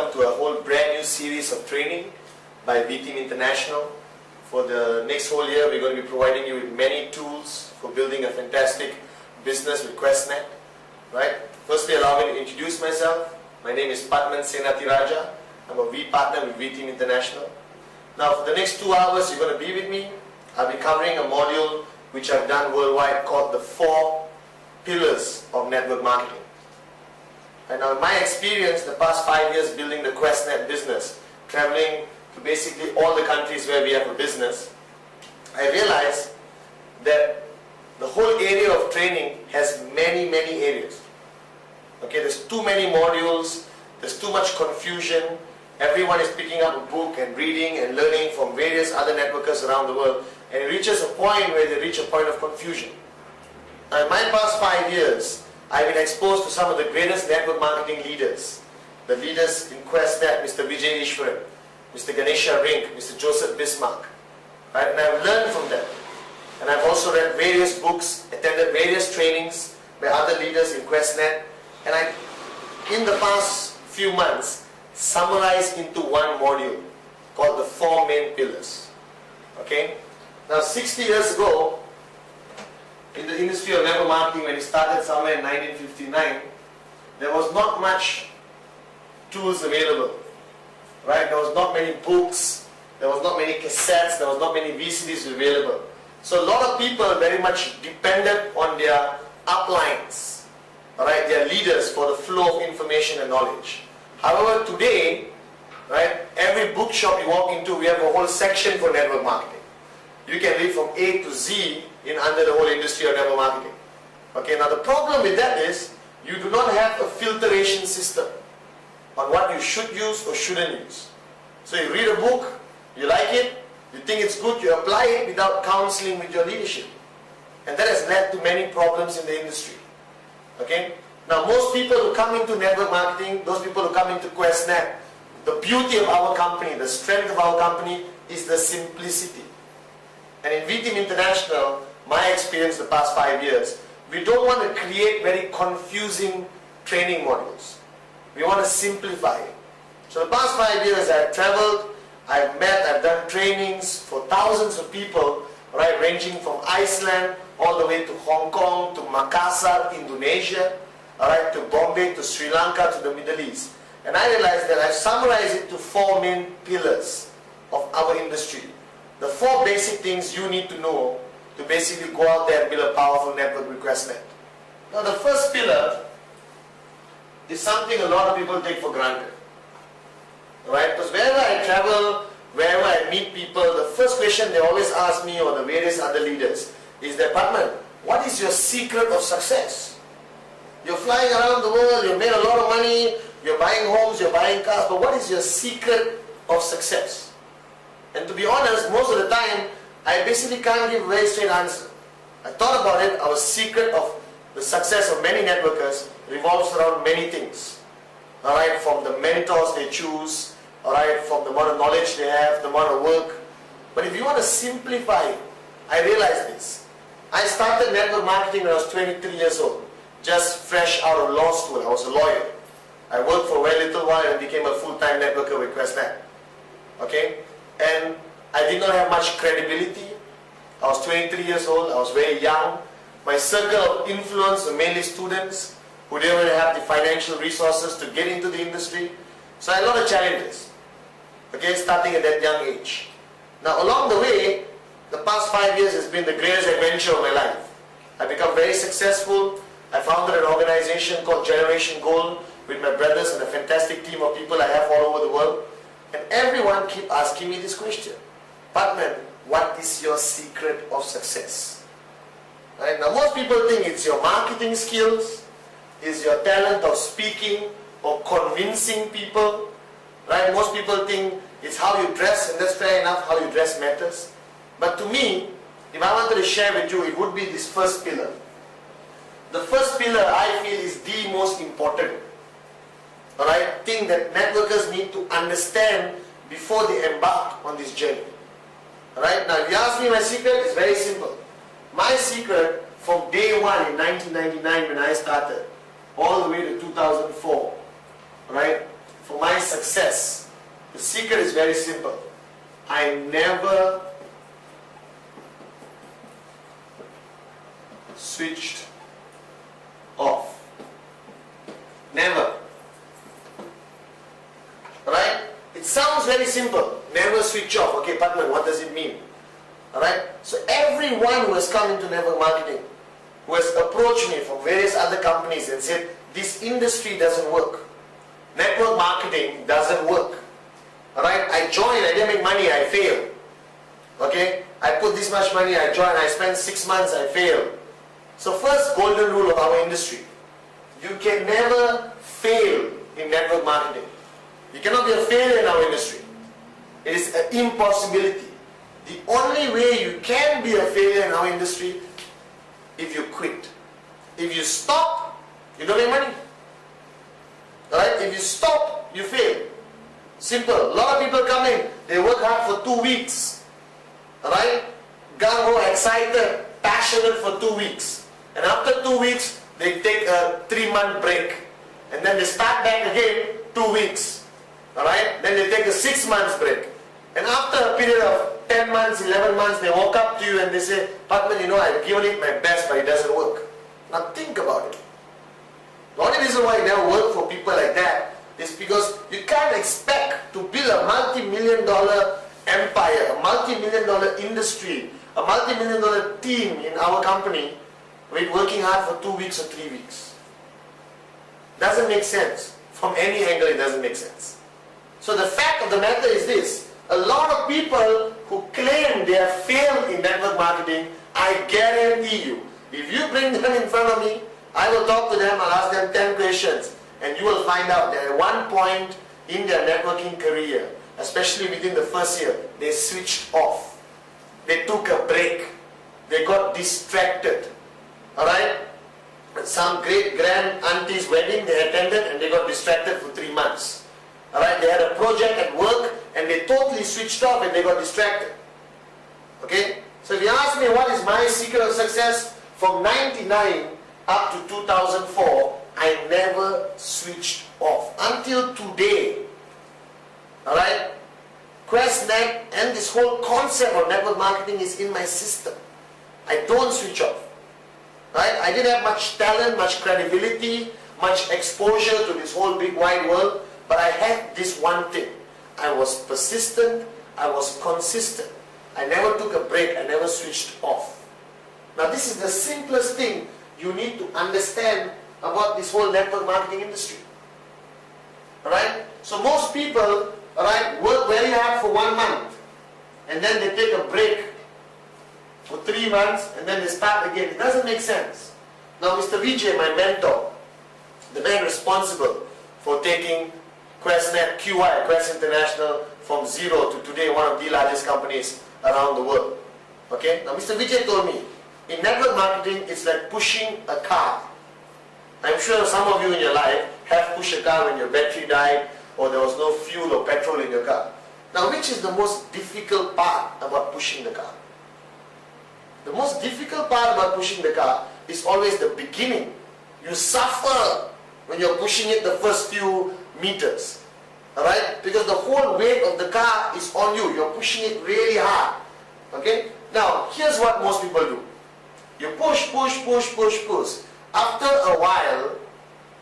welcome to a whole brand new series of training by V-Team International. For the next whole year, we're going to be providing you with many tools for building a fantastic business with QuestNet. Right? Firstly, allow me to introduce myself. My name is Bاتمان Sinathiraja. I'm a V partner with V-Team International. Now, for the next 2 hours, you're going to be with me. I'll be covering a module which I've done worldwide called the 4 pillars of network marketing. And now in my experience, the past 5 years building the QuestNet business, traveling to basically all the countries where we have a business, I realized that the whole area of training has many areas. Okay, there's too many modules, there's too much confusion, everyone is picking up a book and reading and learning from various other networkers around the world, and it reaches a point where they reach a point of confusion. Now, in my past 5 years, I've been exposed to some of the greatest network marketing leaders. The leaders in QuestNet, Mr. Vijay Ishwaran, Mr. Ganesha Rink, Mr. Joseph Bismarck. Right? And I've learned from them. And I've also read various books, attended various trainings by other leaders in QuestNet. And I, in the past few months, summarized into one module called the 4 main pillars. Okay? Now 60 years ago, in the industry of network marketing, when it started somewhere in 1959, there was not much tools available. Right? There was not many books, there was not many cassettes, there was not many VCDs available. So a lot of people very much depended on their uplines, right, their leaders for the flow of information and knowledge. However, today, right, every bookshop you walk into, we have a whole section for network marketing. You can read from A to Z in under the whole industry of network marketing. Okay, now the problem with that is you do not have a filtration system on what you should use or shouldn't use. So you read a book, you like it, you think it's good, you apply it without counseling with your leadership. And that has led to many problems in the industry. Okay? Now most people who come into network marketing, those people who come into QuestNet, the beauty of our company, the strength of our company is the simplicity. And in V-Team International, my experience the past 5 years, we don't want to create very confusing training modules. We want to simplify it. So the past 5 years I've traveled, I've met, I've done trainings for thousands of people, right, ranging from Iceland all the way to Hong Kong, to Makassar, Indonesia, all right, to Bombay, to Sri Lanka, to the Middle East. And I realized that I've summarized it to 4 main pillars of our industry. The 4 basic things you need to know to basically go out there and build a powerful network with QuestNet. Now the first pillar is something a lot of people take for granted. Right? Because wherever I travel, wherever I meet people, the first question they always ask me or the various other leaders is that, Bاتمان, what is your secret of success? You're flying around the world, you've made a lot of money, you're buying homes, you're buying cars, but what is your secret of success? And to be honest, most of the time, I basically can't give a very straight answer. I thought about it, our secret of the success of many networkers revolves around many things. Alright, from the mentors they choose, alright, from the amount of knowledge they have, the amount of work. But if you want to simplify it, I realized this. I started network marketing when I was 23 years old, just fresh out of law school. I was a lawyer. I worked for a very little while and became a full-time networker with QuestNet. Okay? And I did not have much credibility. I was 23 years old, I was very young. My circle of influence were mainly students who didn't really have the financial resources to get into the industry. So I had a lot of challenges, okay, starting at that young age. Now along the way, the past 5 years has been the greatest adventure of my life. I've become very successful. I founded an organization called Generation Gold with my brothers and a fantastic team of people I have all over the world. And everyone keep asking me this question. Bátmaan, what is your secret of success? Right? Now most people think it's your marketing skills, is your talent of speaking or convincing people. Right? Most people think it's how you dress, and that's fair enough, how you dress matters. But to me, if I wanted to share with you, it would be this first pillar. The first pillar I feel is the most important. Alright, thing that networkers need to understand before they embark on this journey. Alright, now if you ask me my secret, it's very simple. My secret from day one in 1999 when I started, all the way to 2004, right? For my success, the secret is very simple. I never switched off. Never. Right? It sounds very simple. Never switch off. Okay, Bhatman, what does it mean? Alright? So everyone who has come into network marketing, who has approached me from various other companies and said, this industry doesn't work. Network marketing doesn't work. Alright? I joined, I didn't make money, I failed. Okay? I put this much money, I joined, I spent 6 months, I failed. So first golden rule of our industry, you can never fail in network marketing. You cannot be a failure in our industry. It is an impossibility. The only way you can be a failure in our industry, if you quit. If you stop, you don't make money. Alright? If you stop, you fail. Simple. A lot of people come in, they work hard for 2 weeks. Alright? Gung-ho, excited, passionate for 2 weeks. And after 2 weeks, they take a 3-month break. And then they start back again 2 weeks. Alright? Then they take a 6 months break. And after a period of 10 months, 11 months, they walk up to you and they say, Bhatman, you know, I've given it my best, but it doesn't work. Now think about it. The only reason why it never worked for people like that is because you can't expect to build a multi-million-dollar empire, a multi-million-dollar industry, a multi-million-dollar team in our company with working hard for 2 weeks or 3 weeks. Doesn't make sense. From any angle, it doesn't make sense. So the fact of the matter is this. A lot of people who claim they have failed in network marketing, I guarantee you, if you bring them in front of me, I will talk to them, I'll ask them 10 questions, and you will find out that at one point in their networking career, especially within the first year, they switched off. They took a break. They got distracted. Alright? At some great grand auntie's wedding they attended and they got distracted for 3 months. Alright? They had a project at work and they totally switched off and they got distracted. Okay? So if you ask me what is my secret of success, from 99 up to 2004, I never switched off. Until today. Alright? QuestNet and this whole concept of network marketing is in my system. I don't switch off. Right? I didn't have much talent, much credibility, much exposure to this whole big wide world, but I had this one thing. I was persistent, I was consistent. I never took a break, I never switched off. Now this is the simplest thing you need to understand about this whole network marketing industry. Alright? So most people, alright, work very hard for 1 month and then they take a break for 3 months and then they start again. It doesn't make sense. Now Mr. Vijay, my mentor, the man responsible for taking QuestNet, QI, Quest International, from zero to today one of the largest companies around the world. Okay? Now Mr. Vijay told me, in network marketing it's like pushing a car. I'm sure some of you in your life have pushed a car when your battery died or there was no fuel or petrol in your car. Now which is the most difficult part about pushing the car? The most difficult part about pushing the car is always the beginning. You suffer when you're pushing it the first few meters. Alright? Because the whole weight of the car is on you. You're pushing it really hard. Okay? Now, here's what most people do. You push, push, push, push, push. After a while,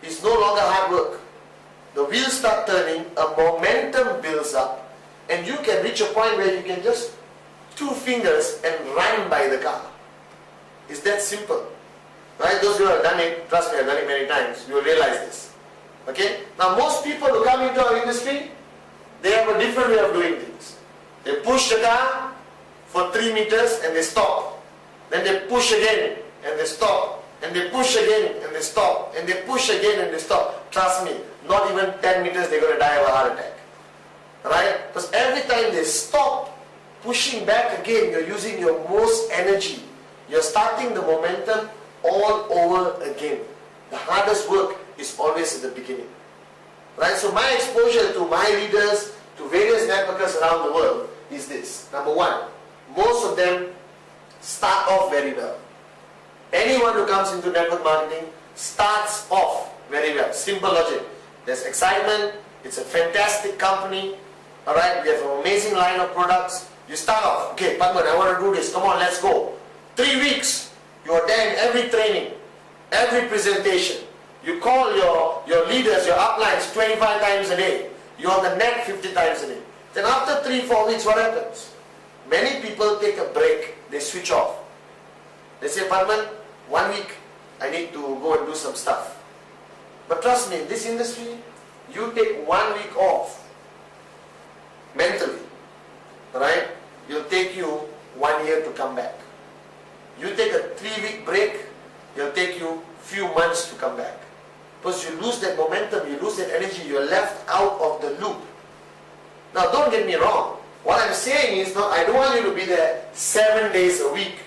it's no longer hard work. The wheels start turning, a momentum builds up, and you can reach a point where you can just 2 fingers and run by the car. It's that simple. Right? Those who have done it, trust me, I've done it many times, you will realize this. Okay? Now most people who come into our industry, they have a different way of doing things. They push the car for 3 meters and they stop. Then they push again and they stop. And they push again and they stop. And they push again and they stop. Trust me, not even 10 meters they're going to die of a heart attack. Right? Because every time they stop pushing back again, you're using your most energy. You're starting the momentum all over again. The hardest work is always at the beginning. Right? So my exposure to my leaders, to various networkers around the world is this. Number one, most of them start off very well. Anyone who comes into network marketing starts off very well. Simple logic. There's excitement, It's a fantastic company. Alright, we have an amazing line of products. You start off, okay, Bhatman, I want to do this. Come on, let's go. 3 weeks, you are there in every training, every presentation. You call your leaders, your uplines 25 times a day. You're on the net 50 times a day. Then after 3-4 weeks, what happens? Many people take a break. They switch off. They say, Bhatman, 1 week, I need to go and do some stuff. But trust me, in this industry, you take 1 week off mentally, right? It'll take you 1 year to come back. You take a 3-week break, it'll take you few months to come back. Because you lose that momentum, you lose that energy, you're left out of the loop. Now don't get me wrong. What I'm saying is, I don't want you to be there 7 days a week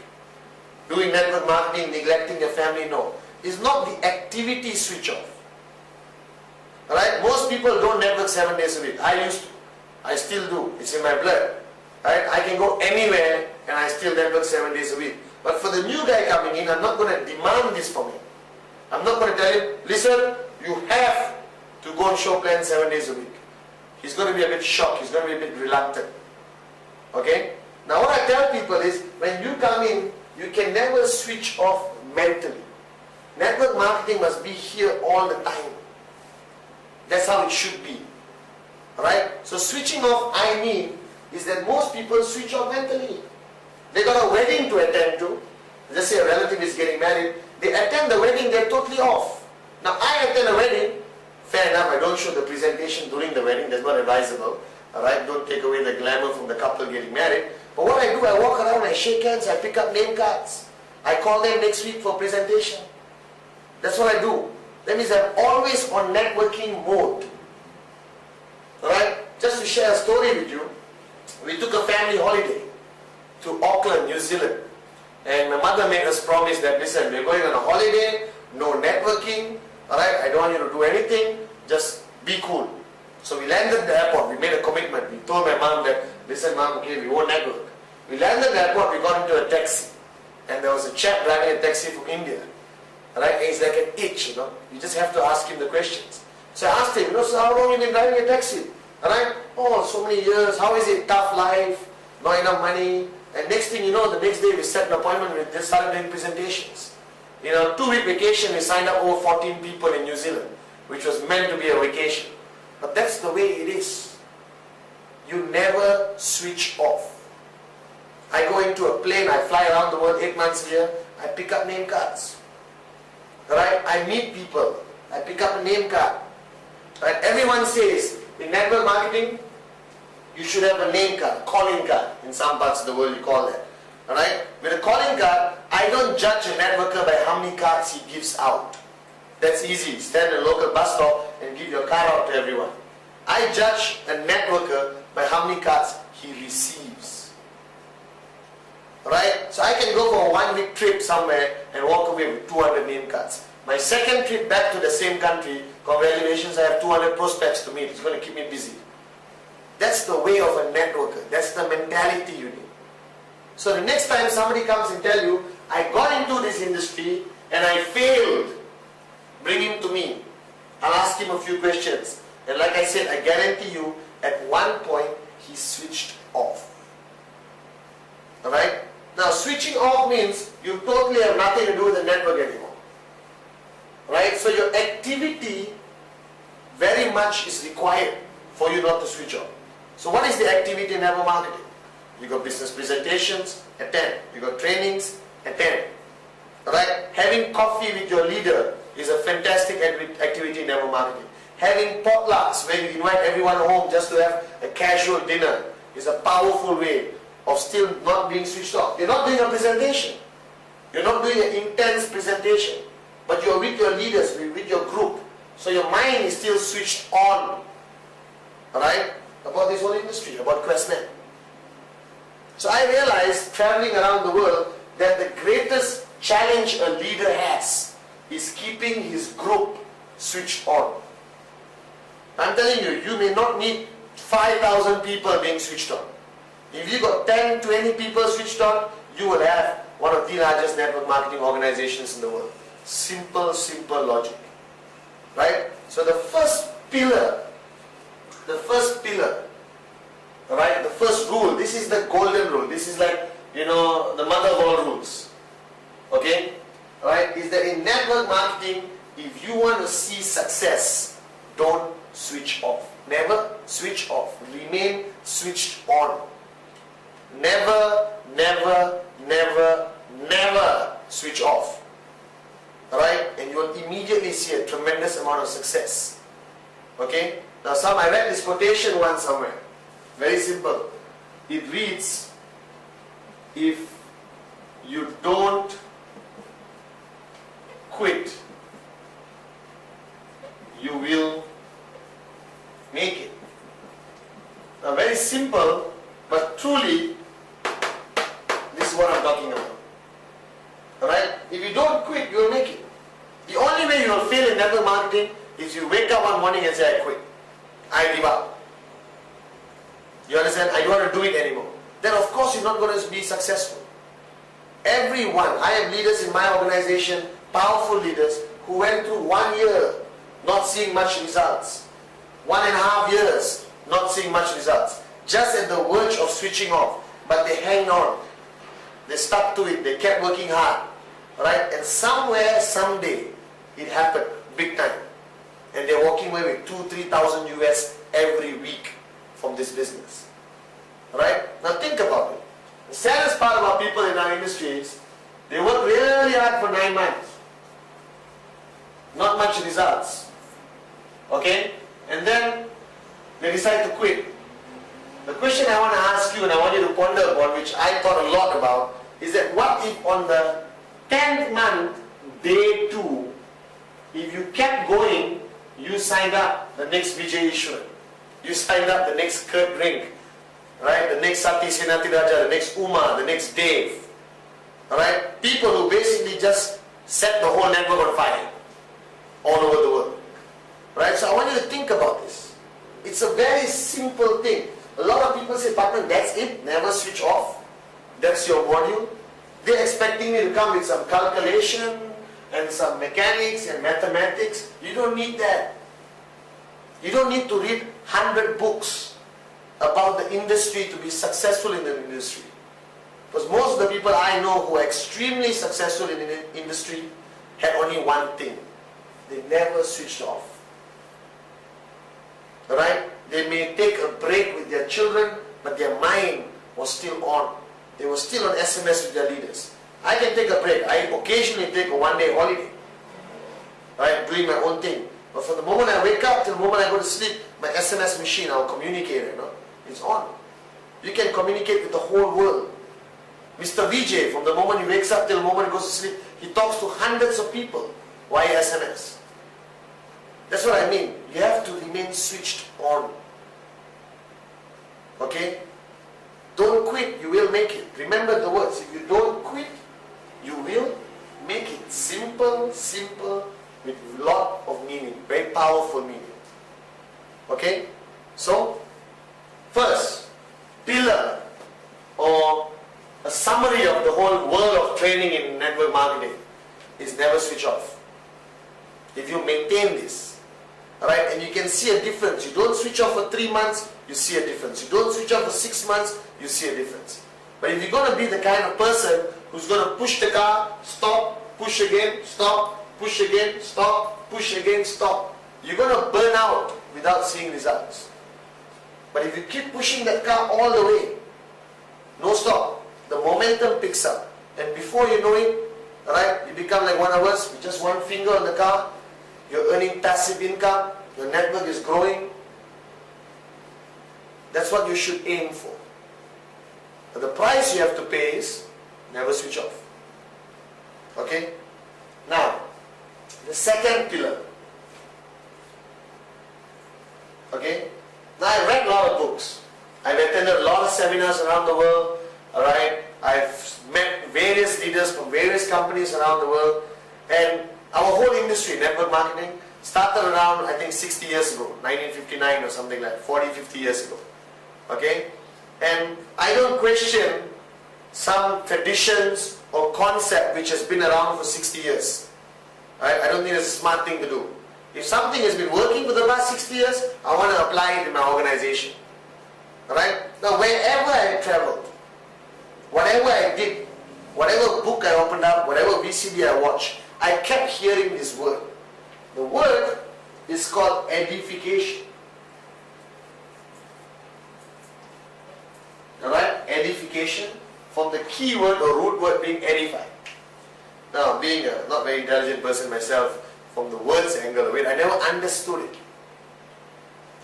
doing network marketing, neglecting your family. No. It's not the activity switch off. Alright? Most people don't network 7 days a week. I used to. I still do. It's in my blood. Right? I can go anywhere and I still network 7 days a week. But for the new guy coming in, I'm not going to demand this from him. I'm not going to tell him, listen, you have to go on show plan 7 days a week. He's going to be a bit shocked. He's going to be a bit reluctant. Okay? Now what I tell people is, when you come in, you can never switch off mentally. Network marketing must be here all the time. That's how it should be. Alright? So switching off, I mean, is that most people switch off mentally. They got a wedding to attend to. Let's say a relative is getting married. They attend the wedding, they're totally off. Now I attend a wedding, fair enough, I don't show the presentation during the wedding, that's not advisable. Alright, don't take away the glamour from the couple getting married. But what I do, I walk around, I shake hands, I pick up name cards. I call them next week for presentation. That's what I do. That means I'm always on networking mode. Alright, just to share a story with you, we took a family holiday to Auckland, New Zealand. And my mother made us promise that, listen, we're going on a holiday, no networking, alright, I don't want you to do anything, just be cool. So we landed at the airport, we made a commitment. We told my mom that, listen mom, okay, we won't network. We landed at the airport, we got into a taxi. And there was a chap driving a taxi from India. Alright, and it's like an itch, you just have to ask him the questions. So I asked him, so how long have you been driving a taxi? Alright, oh, so many years, how is it, tough life, not enough money. And next thing you know, the next day we set an appointment, we just started doing presentations. 2-week vacation, we signed up over 14 people in New Zealand, which was meant to be a vacation. But that's the way it is. You never switch off. I go into a plane, I fly around the world 8 months a year, I pick up name cards. Right? I meet people, I pick up a name card. Right? Everyone says, in network marketing, you should have a name card, calling card. In some parts of the world you call that. Alright? With a calling card, I don't judge a networker by how many cards he gives out. That's easy. Stand at a local bus stop and give your card out to everyone. I judge a networker by how many cards he receives. Alright? So I can go for a 1-week trip somewhere and walk away with 200 name cards. My second trip back to the same country, congratulations, I have 200 prospects to meet. It's going to keep me busy. That's the way of a networker. That's the mentality you need. So the next time somebody comes and tell you, I got into this industry and I failed, bring him to me. I'll ask him a few questions. And like I said, I guarantee you, at one point, he switched off. Alright? Now switching off means you totally have nothing to do with the network anymore. Right? So your activity very much is required for you not to switch off. So what is the activity in network marketing? You got business presentations, attend. You got trainings, attend. Alright? Having coffee with your leader is a fantastic activity in network marketing. Having potlucks where you invite everyone home just to have a casual dinner is a powerful way of still not being switched off. You're not doing a presentation. You're not doing an intense presentation. But you're with your leaders, with your group. So your mind is still switched on. Alright? About this whole industry, about QuestNet. So I realized, traveling around the world, that the greatest challenge a leader has is keeping his group switched on. I'm telling you, you may not need 5,000 people being switched on. If you got 10, 20 people switched on, you will have one of the largest network marketing organizations in the world. Simple, simple logic. Right? So the first pillar the first pillar, right? The first rule. This is the golden rule. This is like, you know, the mother of all rules. Okay? Right? Is that in network marketing, if you want to see success, don't switch off. Never switch off. Remain switched on. Never, never, never, never switch off. Alright? And you will immediately see a tremendous amount of success. Okay? Now I read this quotation once somewhere. Very simple. It reads, if you don't quit, you will make it. Now very simple, but truly, this is what I'm talking about. Alright? If you don't quit, you will make it. The only way you will fail in network marketing is you wake up one morning and say, I quit. I give up. You understand? I don't want to do it anymore. Then of course you're not going to be successful. Everyone, I have leaders in my organization, powerful leaders, who went through 1 year not seeing much results. 1.5 years not seeing much results. Just at the verge of switching off. But they hang on. They stuck to it. They kept working hard. Right? And somewhere, someday, it happened. Big time. And they're walking away with 2,000-3,000 US every week from this business. Right? Now think about it. The saddest part about people in our industry is they work really hard for 9 months. Not much results. Okay? And then they decide to quit. The question I want to ask you and I want you to ponder upon, which I thought a lot about, is that what if on the 10th month, day 2, if you kept going, you signed up the next Vijay Ishwaran, you signed up the next Kurt Rink, right? The next Sinathiraja, the next Uma, the next Dave, right? People who basically just set the whole network on fire all over the world, right? So I want you to think about this. It's a very simple thing. A lot of people say, Bhatman, that's it, never switch off. That's your module. They're expecting me to come with some calculation and some mechanics and mathematics. You don't need that. You don't need to read 100 books about the industry to be successful in the industry. Because most of the people I know who are extremely successful in the industry had only one thing. They never switched off. Alright? They may take a break with their children, but their mind was still on. They were still on SMS with their leaders. I can take a break. I occasionally take a one-day holiday. Right? Doing my own thing. But from the moment I wake up till the moment I go to sleep, my SMS machine, our communicator, it's on. You can communicate with the whole world. Mr. Vijay, from the moment he wakes up till the moment he goes to sleep, he talks to hundreds of people via SMS. That's what I mean. You have to remain switched on. Okay? Don't quit, you will make it. Remember the words. If you don't quit, you will make it. Simple, simple, with a lot of meaning. Very powerful meaning. Okay? So, first, pillar or a summary of the whole world of training in network marketing is never switch off. If you maintain this, right, and you can see a difference. You don't switch off for 3 months, you see a difference. You don't switch off for 6 months, you see a difference. But if you're going to be the kind of person who's going to push the car, stop, push again, stop, push again, stop, push again, stop, you're going to burn out without seeing results. But if you keep pushing that car all the way, no stop, the momentum picks up. And before you know it, right, you become like one of us with just one finger on the car. You're earning passive income. Your network is growing. That's what you should aim for. But the price you have to pay is never switch off. Okay? Now, the second pillar. Okay? Now I read a lot of books. I've attended a lot of seminars around the world. Alright? I've met various leaders from various companies around the world. And our whole industry, network marketing, started around, I think, 60 years ago, 1959 or something like that, 40, 50 years ago. Okay? And I don't question some traditions or concept which has been around for 60 years. Right? I don't think it's a smart thing to do. If something has been working for the past 60 years, I want to apply it in my organization. Alright? Now wherever I traveled, whatever I did, whatever book I opened up, whatever VCD I watched, I kept hearing this word. The word is called edification. Alright? Edification, from the key word or root word being edify. Now, being a not very intelligent person myself, from the words angle of it, I never understood it.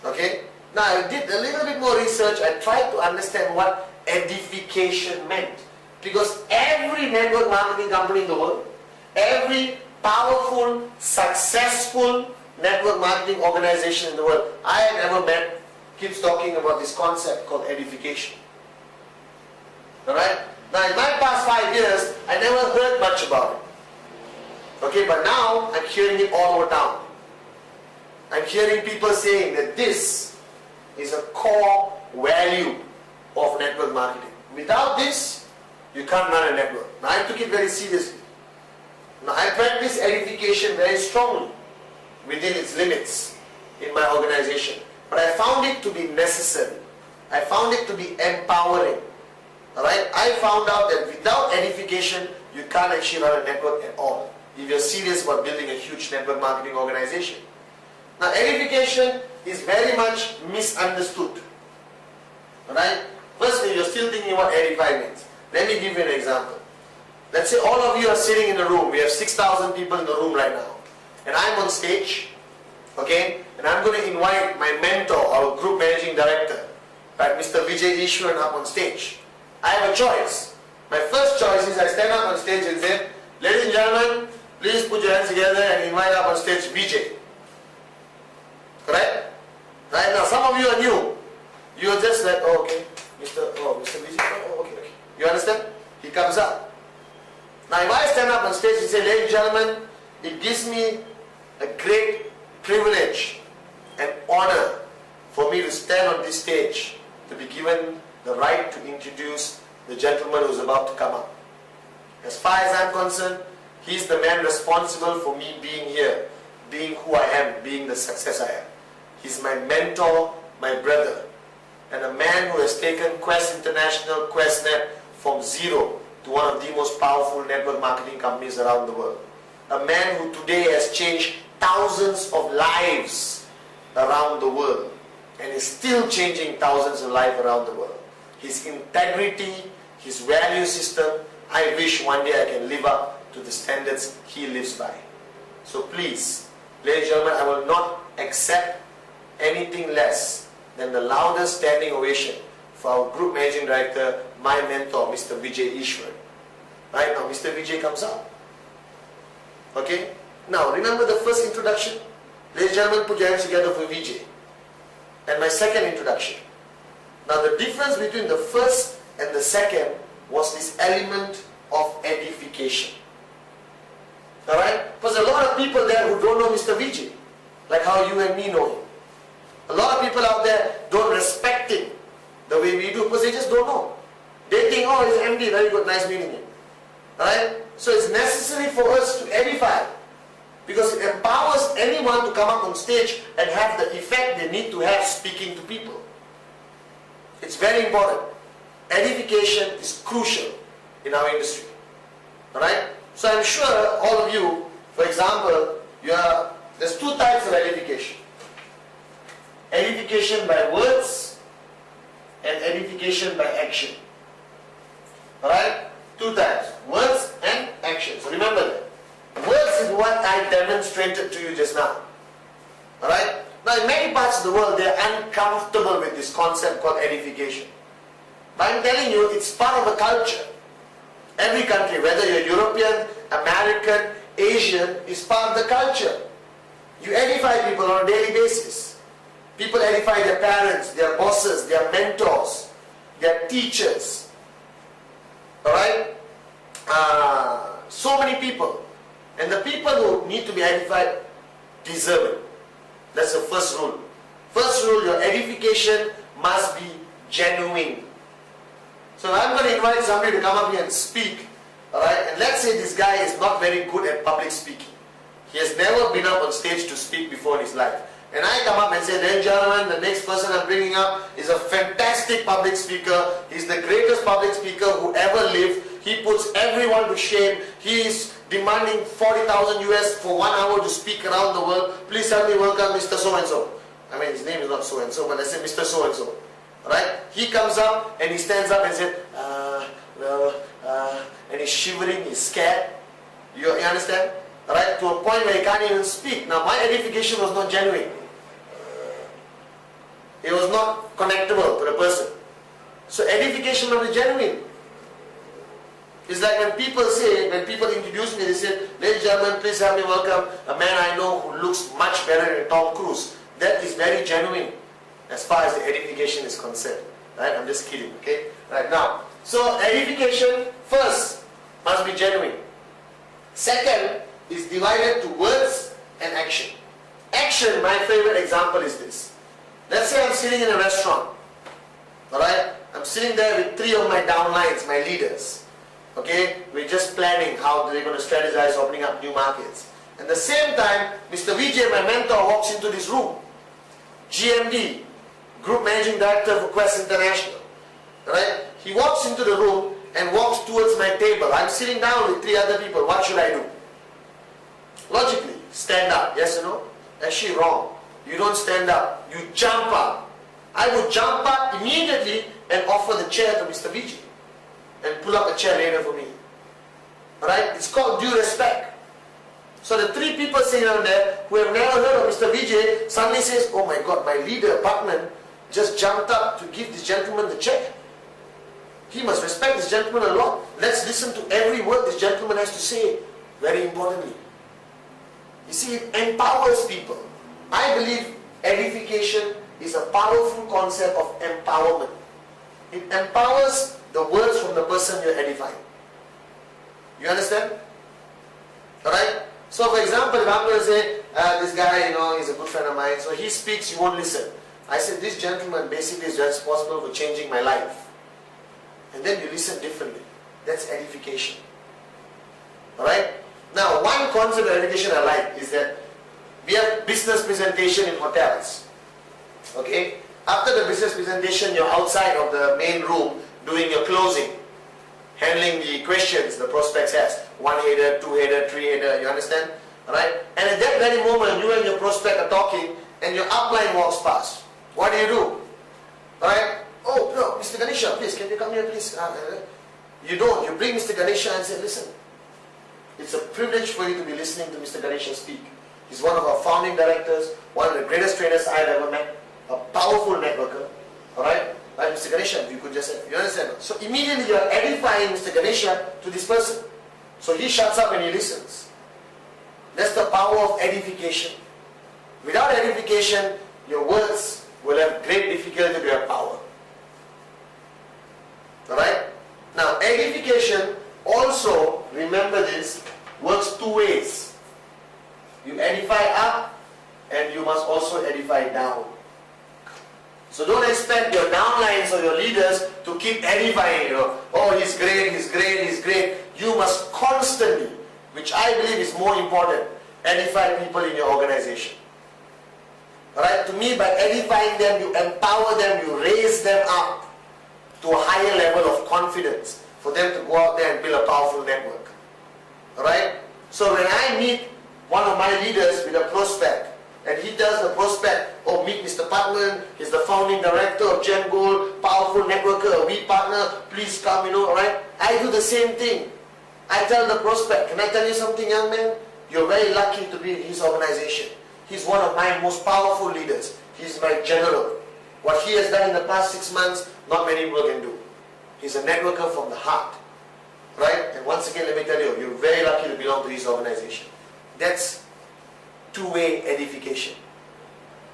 Okay? Now, I did a little bit more research. I tried to understand what edification meant. Because every network marketing company in the world, every powerful, successful network marketing organization in the world I have ever met keeps talking about this concept called edification. Alright? Now, in my past 5 years, I never heard much about it. Okay, but now I'm hearing it all over town. I'm hearing people saying that this is a core value of network marketing. Without this, you can't run a network. Now, I took it very seriously. Now, I practice edification very strongly within its limits in my organization. But I found it to be necessary. I found it to be empowering. Alright? I found out that without edification, you can't actually run a network at all, if you're serious about building a huge network marketing organization. Now, edification is very much misunderstood. Alright? Firstly, you're still thinking what edify means. Let me give you an example. Let's say all of you are sitting in a room. We have 6,000 people in the room right now. And I'm on stage. Okay? And I'm going to invite my mentor, our group managing director, right, Mr. Vijay Ishwaran, up on stage. I have a choice. My first choice is I stand up on stage and say, ladies and gentlemen, please put your hands together and invite up on stage Vijay. Correct? Right now, some of you are new. You are just like, oh, okay, Mr. Vijay, oh, okay. You understand? He comes up. Now, if I stand up on stage and say, ladies and gentlemen, it gives me a great privilege and honor for me to stand on this stage to be given the right to introduce the gentleman who's about to come up. As far as I'm concerned, he's the man responsible for me being here, being who I am, being the success I am. He's my mentor, my brother, and a man who has taken Quest International, QuestNet from zero to one of the most powerful network marketing companies around the world. A man who today has changed thousands of lives around the world and is still changing thousands of lives around the world. His integrity, his value system, I wish one day I can live up to the standards he lives by. So please, ladies and gentlemen, I will not accept anything less than the loudest standing ovation for our group managing director, my mentor, Mr. Vijay Ishwaran. Right now, Mr. Vijay comes up. Okay? Now, remember the first introduction? Ladies and gentlemen, put your hands together for Vijay. And my second introduction. Now, the difference between the first and the second was this element of edification. Alright? Because a lot of people there who don't know Mr. Vijay, like how you and me know him. A lot of people out there don't respect him the way we do because they just don't know. They think, oh, he's MD, very good, nice meeting him. Alright? So it's necessary for us to edify because it empowers anyone to come up on stage and have the effect they need to have speaking to people. It's very important. Edification is crucial in our industry. Alright? So I'm sure all of you, for example, there's two types of edification. Edification by words and edification by action. Alright? Two types. Words and action. So remember that. Words is what I demonstrated to you just now. Alright? Now in many parts of the world they are uncomfortable with this concept called edification. But I'm telling you, it's part of a culture. Every country, whether you're European, American, Asian, is part of the culture. You edify people on a daily basis. People edify their parents, their bosses, their mentors, their teachers. Alright? So many people. And the people who need to be edified deserve it. That's the first rule. First rule, your edification must be genuine. So I'm going to invite somebody to come up here and speak. Alright? And let's say this guy is not very good at public speaking. He has never been up on stage to speak before in his life. And I come up and say, ladies and gentlemen, the next person I'm bringing up is a fantastic public speaker. He's the greatest public speaker who ever lived. He puts everyone to shame. He is demanding 40,000 US for 1 hour to speak around the world. Please help me welcome Mr. So-and-so. I mean, his name is not so-and-so, but I say Mr. So-and-so. Right? He comes up and he stands up and says, and he's shivering, he's scared. You understand? Right? To a point where he can't even speak. Now, my edification was not genuine. It was not connectable to the person. So edification must be genuine. It's like when people introduce me, they say, ladies and gentlemen, please help me welcome a man I know who looks much better than Tom Cruise. That is very genuine as far as the edification is concerned. Right? I'm just kidding, okay? Right now. So edification first must be genuine. Second is divided to words and action. Action, my favorite example is this. Let's say I'm sitting in a restaurant. Alright? I'm sitting there with 3 of my downlines, my leaders. Okay? We're just planning how they're going to strategize opening up new markets. At the same time, Mr. Vijay, my mentor, walks into this room. GMD, Group Managing Director for Quest International. Right? He walks into the room and walks towards my table. I'm sitting down with 3 other people. What should I do? Logically, stand up. Yes or no? Actually wrong. You don't stand up. You jump up. I would jump up immediately and offer the chair to Mr. Vijay. And pull up a chair later for me. Alright? It's called due respect. So the 3 people sitting down there who have never heard of Mr. Vijay suddenly says, oh my God, my leader, Bachman, just jumped up to give this gentleman the chair. He must respect this gentleman a lot. Let's listen to every word this gentleman has to say. Very importantly. You see, it empowers people. I believe edification is a powerful concept of empowerment. It empowers the words from the person you're edifying. You understand? Alright? So for example, if I'm going to say, this guy, he's a good friend of mine, so he speaks, you won't listen. I said, this gentleman basically is responsible for changing my life. And then you listen differently. That's edification. Alright? Now, one concept of education I like is that we have business presentation in hotels. Okay? After the business presentation, you're outside of the main room doing your closing, handling the questions the prospects ask. 1-header, 2-header, 3-header, you understand? Alright? And at that very moment, you and your prospect are talking and your upline walks past. What do? Alright? Oh, no, Mr. Ganesha, please, can you come here, please? You don't. You bring Mr. Ganesha and say, listen, it's a privilege for you to be listening to Mr. Ganesha speak. He's one of our founding directors, one of the greatest trainers I've ever met, a powerful networker. Alright? Right, Mr. Ganesha, you could just say, you understand? So immediately you are edifying Mr. Ganesha to this person. So he shuts up and he listens. That's the power of edification. Without edification, your words will have great difficulty to have power. Alright? Now, edification also, remember this, works 2 ways. You edify up and you must also edify down. So don't expect your downlines or your leaders to keep edifying, oh, he's great, he's great, he's great. You must constantly, which I believe is more important, edify people in your organization. Alright? To me, by edifying them, you empower them, you raise them up to a higher level of confidence for them to go out there and build a powerful network. Alright? So when I meet one of my leaders with a prospect, and he tells the prospect, oh, meet Mr. Bachman, he's the founding director of Gen Gold, powerful networker, a weak partner, please come, alright? I do the same thing. I tell the prospect, can I tell you something, young man? You're very lucky to be in his organization. He's one of my most powerful leaders. He's my general. What he has done in the past 6 months, not many people can do. He's a networker from the heart. Right? And once again, let me tell you, you're very lucky to belong to his organization. That's two-way edification.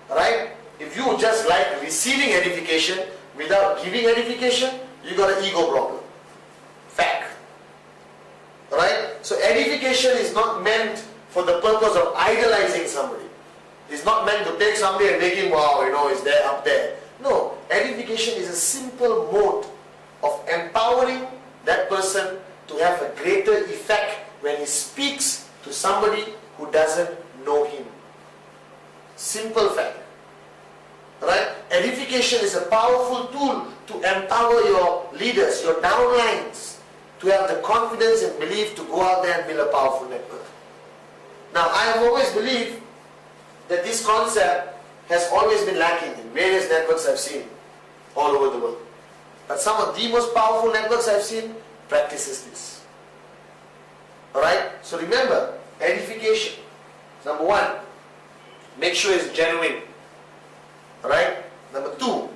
Alright? If you just like receiving edification without giving edification, you got an ego problem. Fact. Alright? So edification is not meant for the purpose of idolizing somebody. It's not meant to take somebody and make him, wow, he's there, up there. No. Edification is a simple mode of empowering that person to have a greater effect when he speaks to somebody who doesn't know him. Simple fact. Right? Edification is a powerful tool to empower your leaders, your downlines, to have the confidence and belief to go out there and build a powerful network. Now, I have always believed that this concept has always been lacking in various networks I've seen all over the world. But some of the most powerful networks I've seen practices this. Alright? So remember, edification. Number one, make sure it's genuine. Alright? Number two,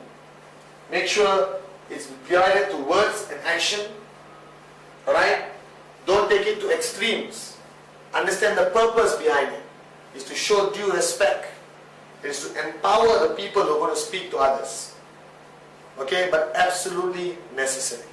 make sure it's guided to words and action. Alright? Don't take it to extremes. Understand the purpose behind it. Is to show due respect. It is to empower the people who are going to speak to others. Okay? But absolutely necessary.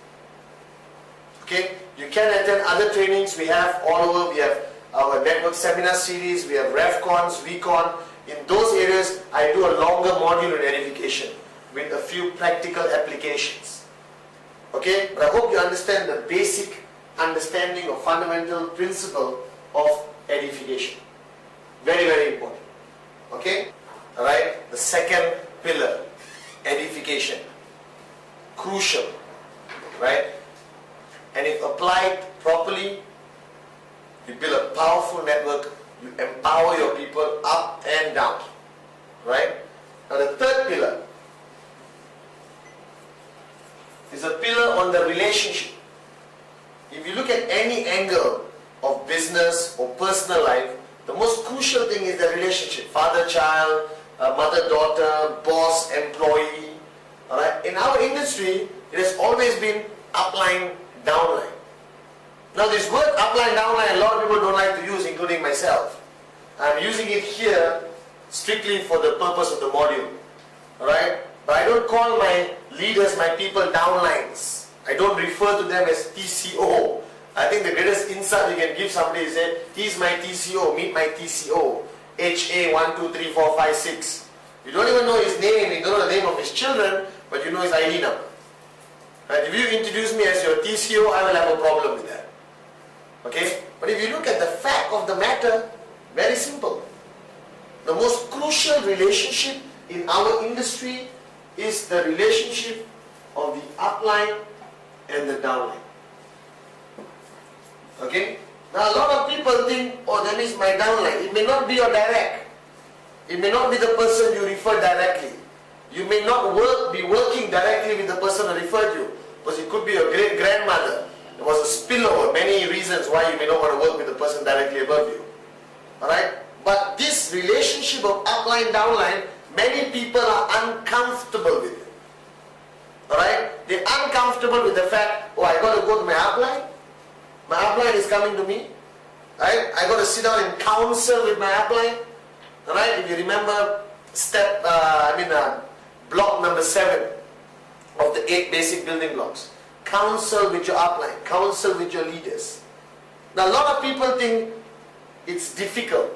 Okay? You can attend other trainings we have all over. We have our network seminar series. We have RevCons, Recon. In those areas, I do a longer module in edification with a few practical applications. Okay? But I hope you understand the basic understanding of fundamental principle of edification. Very, very important. Okay? Alright? The second pillar, edification. Crucial. Right? And if applied properly, you build a powerful network, you empower your people up and down. Right? Now the third pillar is a pillar on the relationship. If you look at any angle of business or personal life, the most crucial thing is the relationship. Father-child, mother-daughter, boss-employee. Alright? In our industry, it has always been upline, downline. Now this word upline, downline, a lot of people don't like to use, including myself. I'm using it here strictly for the purpose of the module. Alright? But I don't call my leaders, my people, downlines. I don't refer to them as TCO. I think the greatest insight you can give somebody is that he's my TCO, meet my TCO. HA123456. You don't even know his name, you don't know the name of his children, but you know his ID number. Right? If you introduce me as your TCO, I will have a problem with that. Okay? But if you look at the fact of the matter, very simple. The most crucial relationship in our industry is the relationship of the upline and the downline. Okay? Now a lot of people think, oh, that is my downline. It may not be your direct. It may not be the person you refer directly. You may not be working directly with the person who referred you. Because it could be your great grandmother. There was a spillover, many reasons why you may not want to work with the person directly above you. Alright? But this relationship of upline, downline, many people are uncomfortable with it. Alright? They're uncomfortable with the fact, oh, I got to go to my upline. My upline is coming to me. Right? I got to sit down and counsel with my upline. Alright? If you remember block number 7 of the 8 basic building blocks. Counsel with your upline. Counsel with your leaders. Now a lot of people think it's difficult.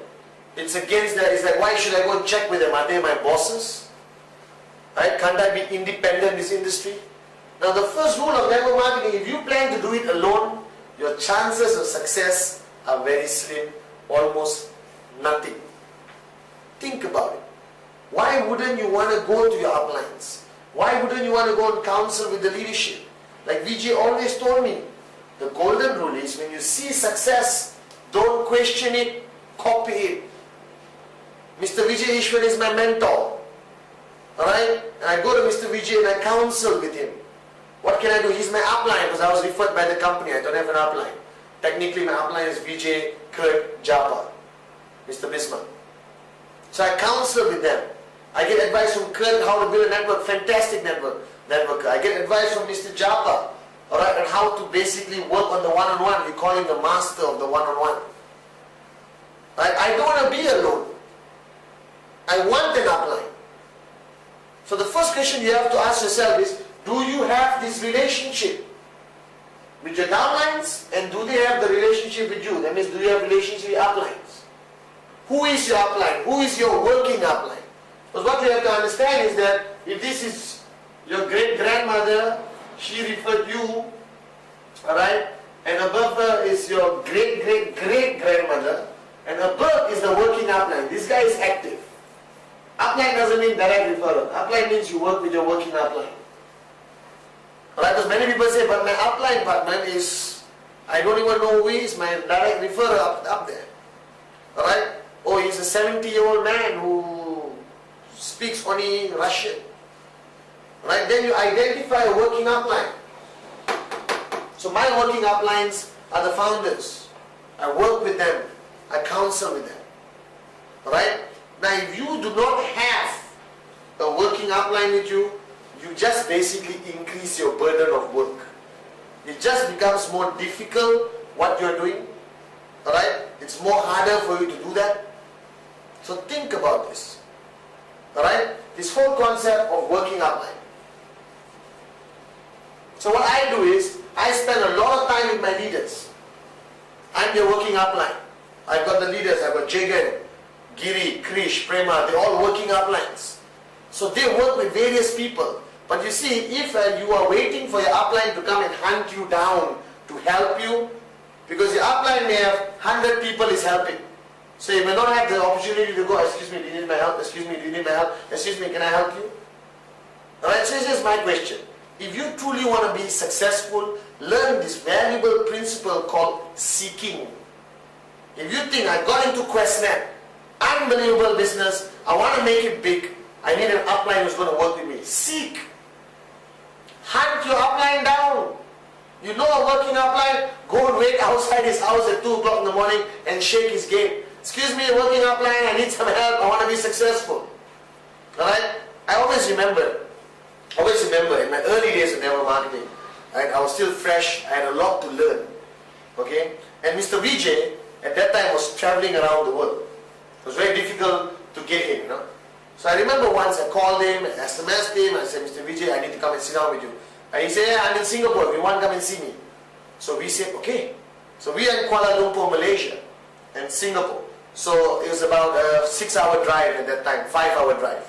It's against that. It's like, why should I go and check with them? Are they my bosses? Right? Can't I be independent in this industry? Now the first rule of network marketing, if you plan to do it alone, your chances of success are very slim, almost nothing. Think about it. Why wouldn't you want to go to your uplines? Why wouldn't you want to go and counsel with the leadership? Like Vijay always told me, the golden rule is when you see success, don't question it, copy it. Mr. Vijay Ishwan is my mentor. Alright? And I go to Mr. Vijay and I counsel with him. What can I do? He's my upline because I was referred by the company. I don't have an upline. Technically my upline is Vijay, Kurt, Japa, Mr. Bismarck. So I counsel with them. I get advice from Kurt how to build a network, fantastic networker. I get advice from Mr. Japa, alright, on how to basically work on the one-on-one. We call him the master of the one-on-one. Right? I don't want to be alone. I want an upline. So the first question you have to ask yourself is, do you have this relationship with your downlines, and do they have the relationship with you? That means, do you have relationship with uplines? Who is your upline? Who is your working upline? Because what you have to understand is that if this is your great-grandmother, she referred you, alright, and above her is your great-great-great-grandmother, And a berg is the working upline. This guy is active. Upline doesn't mean direct referral. Upline means you work with your working upline. Alright, because many people say, but my upline partner is, I don't even know who he is, my direct referrer up there. Alright? Oh, he's a 70-year-old man who speaks only Russian. Right? Then you identify a working upline. So my working uplines are the founders. I work with them. I counsel with them. Alright? Now if you do not have a working upline with you, you just basically increase your burden of work. It just becomes more difficult what you're doing. Alright? It's more harder for you to do that. So think about this. Alright? This whole concept of working upline. So what I do is, I spend a lot of time with my leaders. I'm their working upline. I've got the leaders, I've got Jagan, Giri, Krish, Prema, they're all working uplines. So they work with various people. But you see, if you are waiting for your upline to come and hunt you down to help you, because your upline may have 100 people is helping. So you may not have the opportunity to go, excuse me, do you need my help? Excuse me, do you need my help? Excuse me, can I help you? Alright, so this is my question. If you truly want to be successful, learn this valuable principle called seeking. If you think, I got into QuestNet, unbelievable business, I want to make it big, I need an upline who's going to work with me. Seek. Hunt your upline down. You know a working upline? Go and wait outside his house at 2 o'clock in the morning and shake his gate. Excuse me, working upline, I need some help, I want to be successful. Alright? I always remember in my early days of network marketing, right, I was still fresh, I had a lot to learn. Okay? And Mr. Vijay at that time was traveling around the world. It was very difficult to get him, you know. So I remember once I called him, I SMS'd him, I said, Mr. Vijay, I need to come and sit down with you. And he said, yeah, I'm in Singapore, if you want to come and see me. So we said, okay. So we are in Kuala Lumpur, Malaysia, and Singapore. So it was about a 6-hour drive at that time, 5-hour drive.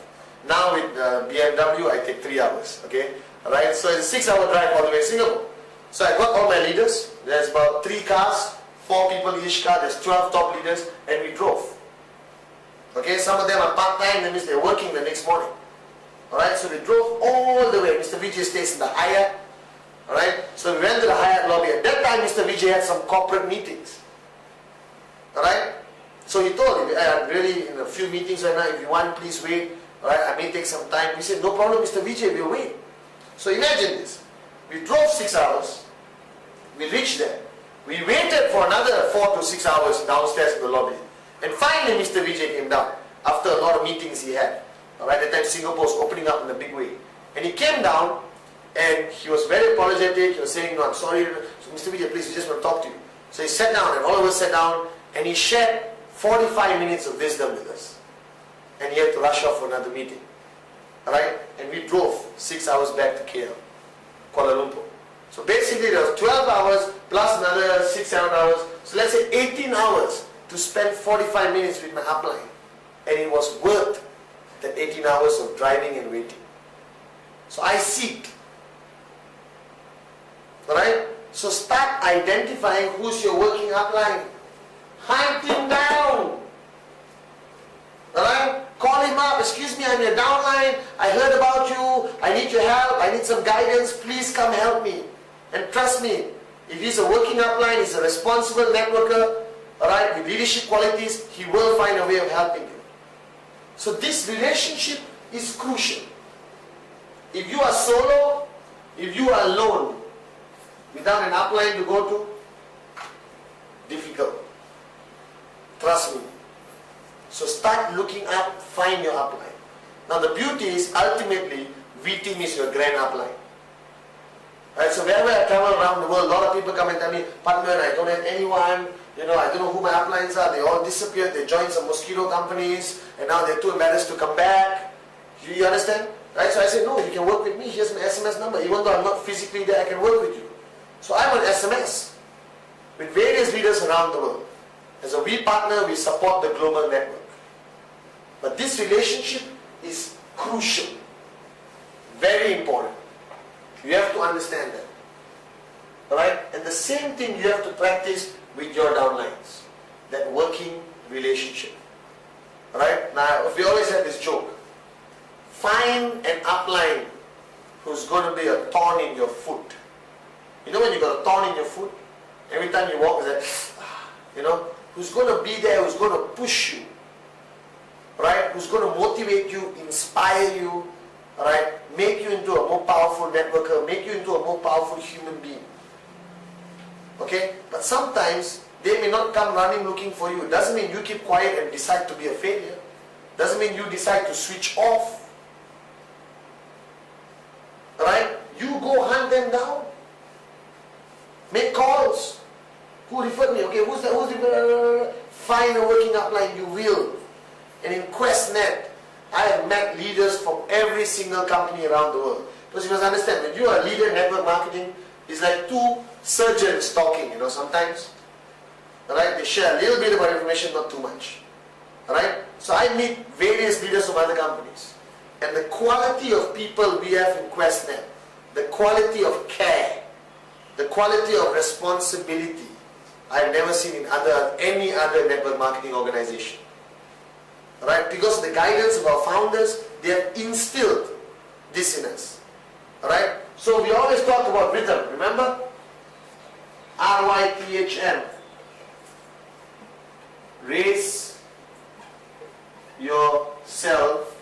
Now with BMW, I take 3 hours, okay? Alright, so it's a 6-hour drive all the way to Singapore. So I got all my leaders, there's about 3 cars, 4 people each car, there's 12 top leaders, and we drove. Okay, some of them are part-time, that means they're working the next morning. Alright, so we drove all the way. Mr. Vijay stays in the Hyatt. Alright, so we went to the Hyatt lobby. At that time, Mr. Vijay had some corporate meetings. Alright, so he told him, I'm really in a few meetings right now, if you want, please wait. Alright, I may take some time. We said, no problem, Mr. Vijay, we'll wait. So imagine this. We drove 6 hours. We reached there. We waited for another 4 to 6 hours downstairs in the lobby. And finally, Mr. Vijay came down after a lot of meetings he had. Alright, at that time Singapore was opening up in a big way. And he came down and he was very apologetic. He was saying, no, I'm sorry. So, Mr. Vijay, please, we just want to talk to you. So he sat down and all of us sat down and he shared 45 minutes of wisdom with us. And he had to rush off for another meeting. Alright? And we drove 6 hours back to KL, Kuala Lumpur. So basically there was 12 hours plus another 6-7 hours. So let's say 18 hours to spend 45 minutes with my upline. And it was worth that 18 hours of driving and waiting. So I seek. Alright? So start identifying who's your working upline. Hunt him down. Alright? Call him up. Excuse me, I'm your downline. I heard about you. I need your help. I need some guidance. Please come help me. And trust me, if he's a working upline, he's a responsible networker, alright, with leadership qualities, he will find a way of helping you. So this relationship is crucial. If you are solo, if you are alone, without an upline to go to, difficult. Trust me. So start looking up, find your upline. Now the beauty is, ultimately, V-Team is your grand upline. Right, so wherever I travel around the world, a lot of people come and tell me, Bاتman, I don't have anyone, you know, I don't know who my uplines are, they all disappeared, they joined some mosquito companies, and now they're too embarrassed to come back. You understand? Right, so I say, no, you can work with me, here's my SMS number, even though I'm not physically there, I can work with you. So I'm on SMS with various leaders around the world. As a V partner, we support the global network. But this relationship is crucial, very important. You have to understand that. Alright? And the same thing you have to practice with your downlines. That working relationship. Right? Now, we always have this joke. Find an upline who's going to be a thorn in your foot. You know when you got a thorn in your foot? Every time you walk, it's like, you know, who's going to be there, who's going to push you. Right? Who's going to motivate you, inspire you, right? Make you into a more powerful networker, make you into a more powerful human being. Okay? But sometimes they may not come running looking for you. It doesn't mean you keep quiet and decide to be a failure. Doesn't mean you decide to switch off. Right? You go hunt them down. Make calls. Who referred me? Okay, who's referred? Find a working upline, you will. And in QuestNet, I have met leaders from every single company around the world. Because you must understand, when you are a leader in network marketing, it's like two surgeons talking, you know, sometimes. Right? They share a little bit about information, not too much. Right? So I meet various leaders from other companies. And the quality of people we have in QuestNet, the quality of care, the quality of responsibility, I've never seen in any other network marketing organization. Right? Because of the guidance of our founders, they have instilled this in us. Right? So we always talk about rhythm, remember? RYTHM. Raise yourself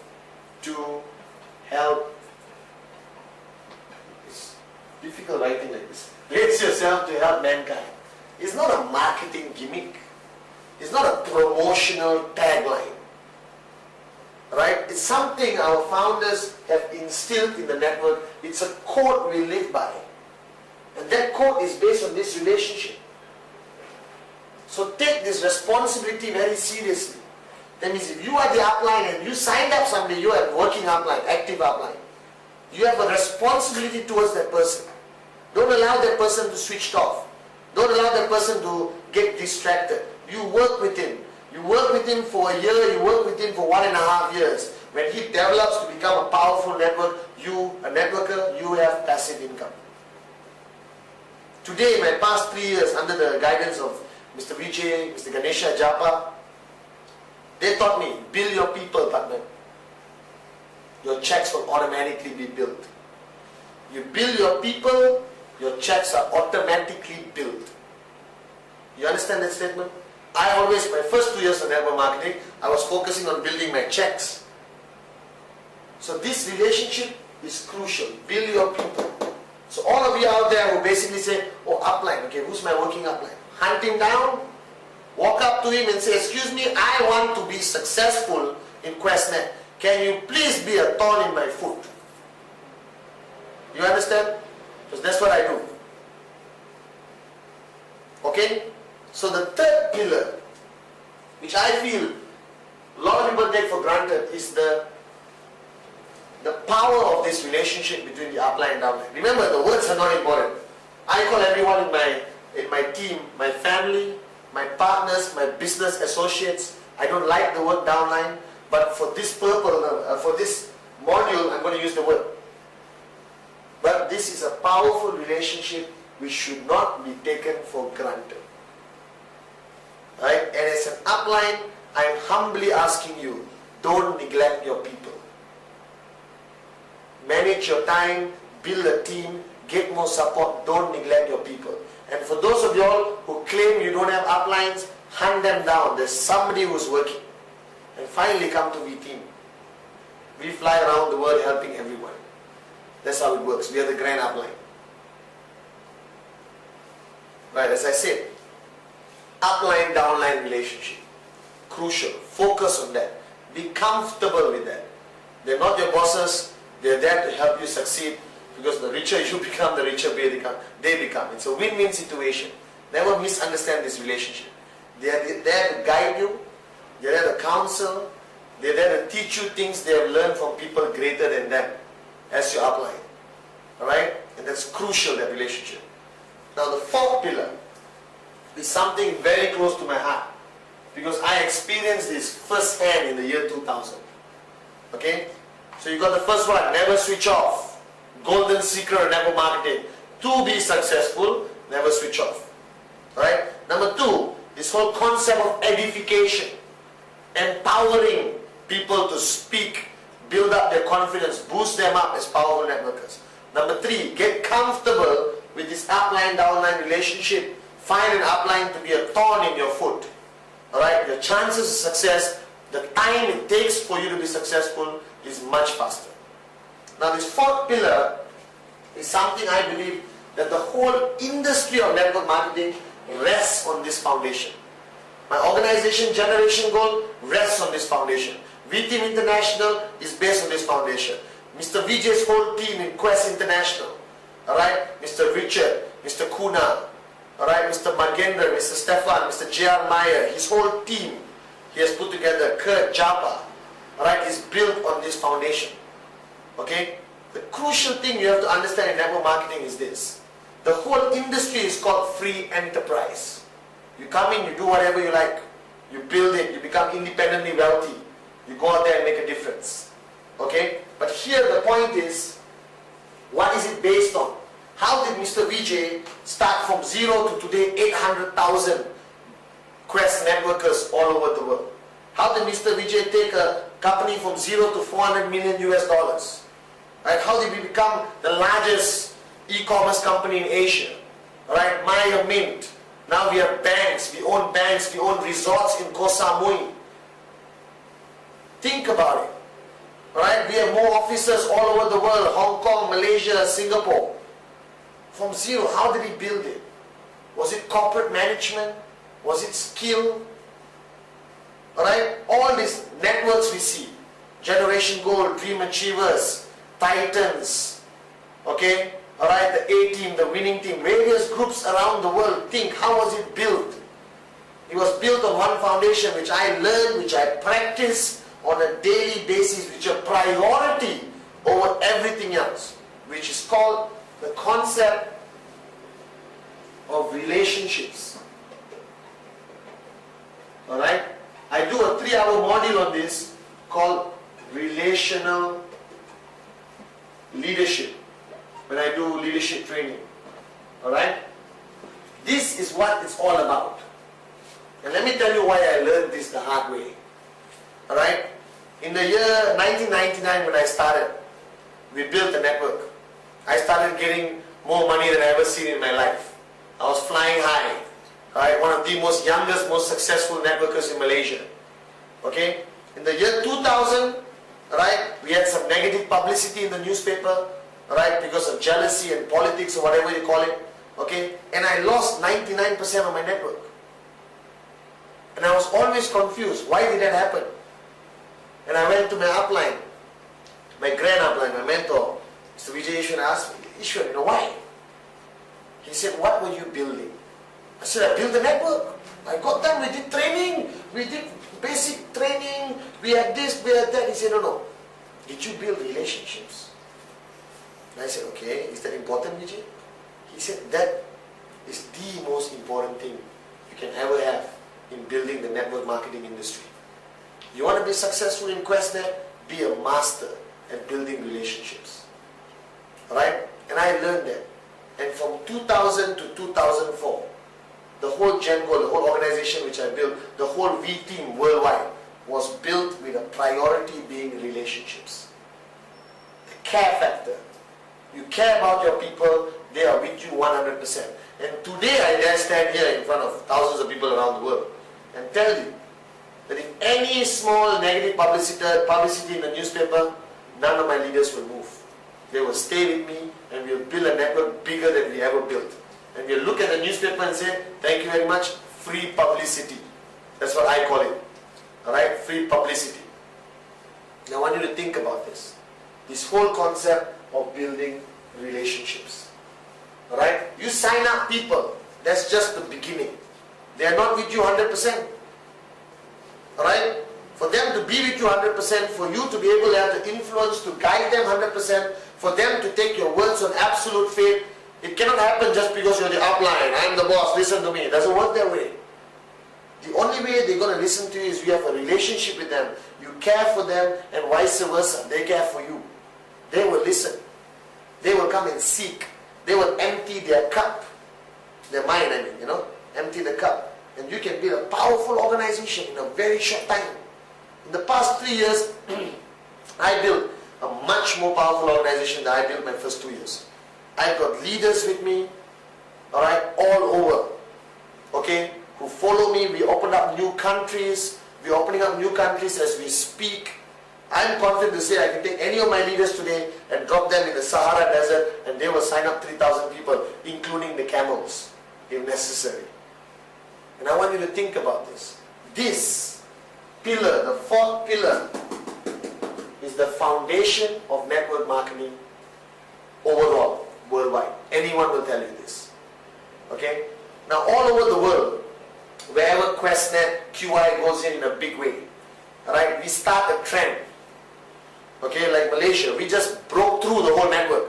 to help. It's difficult writing like this. Raise yourself to help mankind. It's not a marketing gimmick. It's not a promotional tagline. Right? It's something our founders have instilled in the network. It's a code we live by. And that code is based on this relationship. So take this responsibility very seriously. That means if you are the upline and you signed up someday, you are working upline, active upline. You have a responsibility towards that person. Don't allow that person to switch off. Don't allow that person to get distracted. You work with him. You work with him for a year, you work with him for 1.5 years. When he develops to become a powerful network, a networker, you have passive income. Today, in my past 3 years, under the guidance of Mr. Vijay, Mr. Ganesha Japa, they taught me, build your people, Bhatman. Your checks will automatically be built. You build your people, your checks are automatically built. You understand that statement? I always, my first 2 years of network marketing, I was focusing on building my checks. So this relationship is crucial. Build your people. So all of you out there who basically say, oh, upline, okay, who's my working upline? Hunt him down, walk up to him and say, excuse me, I want to be successful in QuestNet. Can you please be a thorn in my foot? You understand? Because that's what I do. Okay? So the third pillar, which I feel a lot of people take for granted, is the power of this relationship between the upline and downline. Remember, the words are not important. I call everyone in my team, my family, my partners, my business associates. I don't like the word downline, but for this purpose, for this module, I'm going to use the word. But this is a powerful relationship which should not be taken for granted. Right? And as an upline, I am humbly asking you, don't neglect your people. Manage your time, build a team, get more support, don't neglect your people. And for those of y'all who claim you don't have uplines, hunt them down. There's somebody who's working. And finally come to V-Team. We fly around the world helping everyone. That's how it works. We are the grand upline. Right, as I said, upline, downline relationship. Crucial. Focus on that. Be comfortable with that. They're not your bosses. They're there to help you succeed, because the richer you become, the richer they become. It's a win-win situation. Never misunderstand this relationship. They're there to guide you. They're there to counsel. They're there to teach you things they have learned from people greater than them as your upline. Alright? And that's crucial, that relationship. Now the fourth pillar is something very close to my heart, because I experienced this firsthand in the year 2000. Okay? So you got the first one, never switch off. Golden secret of network marketing. To be successful, never switch off. Right? Number two, This whole concept of edification, empowering people to speak, build up their confidence, boost them up as powerful networkers. Number 3, get comfortable with this upline downline relationship. Find an upline to be a thorn in your foot. Alright, your chances of success, the time it takes for you to be successful is much faster. Now this 4th pillar is something I believe that the whole industry of network marketing rests on this foundation. My organization generation goal rests on this foundation. V-Team International is based on this foundation. Mr. Vijay's whole team in Quest International. Alright, Mr. Richard, Mr. Kuna, alright, Mr. Magendra, Mr. Stefan, Mr. J.R. Meyer, his whole team he has put together, Kurt Japa, alright, is built on this foundation. Okay? The crucial thing you have to understand in network marketing is this. The whole industry is called free enterprise. You come in, you do whatever you like. You build it, you become independently wealthy. You go out there and make a difference. Okay? But here the point is, what is it based on? How did Mr. Vijay start from 0 to today 800,000 Quest networkers all over the world? How did Mr. Vijay take a company from 0 to 400 million US dollars? Right? How did we become the largest e-commerce company in Asia? Right? Maya Mint. Now we have banks, we own resorts in Koh Samui. Think about it. Right? We have more offices all over the world, Hong Kong, Malaysia, Singapore. From 0, how did he build it? Was it corporate management? Was it skill? Alright? All these networks we see, Generation Gold, Dream Achievers, Titans, okay? Alright, the A-team, the winning team, various groups around the world. Think, how was it built? It was built on one foundation which I learned, which I practice on a daily basis, which is a priority over everything else, which is called the concept of relationships. Alright? I do a 3-hour module on this called relational leadership when I do leadership training. Alright? This is what it's all about. And let me tell you why I learned this the hard way. Alright? In the year 1999 when I started, we built a network. I started getting more money than I ever seen in my life. I was flying high. Right? One of the most youngest, most successful networkers in Malaysia. Okay? In the year 2000, right, we had some negative publicity in the newspaper, right, because of jealousy and politics or whatever you call it. Okay? And I lost 99% of my network. And I was always confused. Why did that happen? And I went to my upline, my grand upline, my mentor, Mr. Vijay Ishwan, asked me, Ishwan, you know why? He said, what were you building? I said, I built a network. I got them, we did training, we did basic training, we had this, we had that. He said, no. Did you build relationships? And I said, okay, is that important, Vijay? He said, that is the most important thing you can ever have in building the network marketing industry. You want to be successful in QuestNet? Be a master at building relationships. Alright? And I learned that. And from 2000 to 2004, the whole GenGo, the whole organization which I built, the whole V-Team worldwide was built with a priority being relationships. The care factor. You care about your people, they are with you 100%. And today I dare stand here in front of thousands of people around the world and tell you that if any small negative publicity in the newspaper, none of my leaders will move. They will stay with me and we will build a network bigger than we ever built. And we'll look at the newspaper and say, thank you very much, free publicity. That's what I call it. Alright, free publicity. Now I want you to think about this. This whole concept of building relationships. Alright, you sign up people, that's just the beginning. They are not with you 100%. Alright, for them to be with you 100%, for you to be able to have the influence to guide them 100%, for them to take your words on absolute faith. It cannot happen just because you're the upline. I'm the boss, listen to me. It doesn't work that way. The only way they're going to listen to you is you have a relationship with them. You care for them and vice versa. They care for you. They will listen. They will come and seek. They will empty their cup. Their mind, I mean, empty the cup. and you can build a powerful organization in a very short time. In the past 3 years, I built a much more powerful organization than I built my first 2 years. I've got leaders with me, alright, all over, okay, who follow me. We opened up new countries. We're opening up new countries as we speak. I'm confident to say I can take any of my leaders today and drop them in the Sahara Desert and they will sign up 3,000 people, including the camels, if necessary. And I want you to think about this. This pillar, the fourth pillar, is the foundation of network marketing overall, worldwide. Anyone will tell you this. Okay? Now all over the world, wherever QuestNet, QI goes in a big way, alright, we start a trend. Okay, like Malaysia, we just broke through the whole network.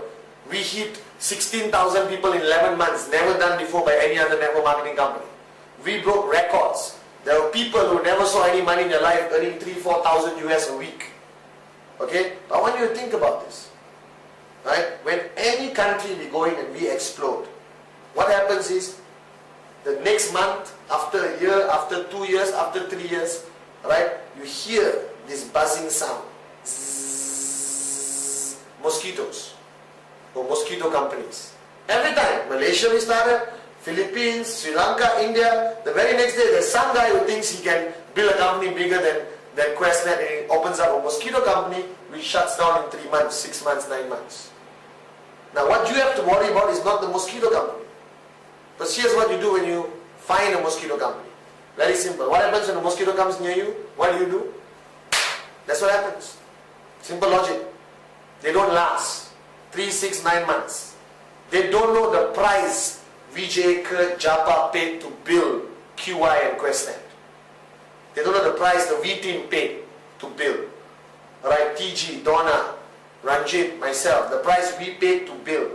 We hit 16,000 people in 11 months, never done before by any other network marketing company. We broke records. There were people who never saw any money in their life earning 3,000-4,000 US a week. Okay, I want you to think about this. Right? When any country we go in and we explode, what happens is, the next month, after a year, after 2 years, after 3 years, right, you hear this buzzing sound. Zzz, mosquitoes, or mosquito companies. Every time, Malaysia we started, Philippines, Sri Lanka, India, the very next day there's some guy who thinks he can build a company bigger than QuestNet, and he opens up a mosquito company which shuts down in 3 months, 6 months, 9 months. Now what you have to worry about is not the mosquito company. But here's what you do when you find a mosquito company. Very simple. What happens when a mosquito comes near you? What do? That's what happens. Simple logic. They don't last 3, 6, 9 months. They don't know the price Vijay, Kurt, Japa paid to build QI and QuestNet. They don't know the price the V team paid to build. Alright, TG, Donna, Ranjit, myself, the price we paid to build.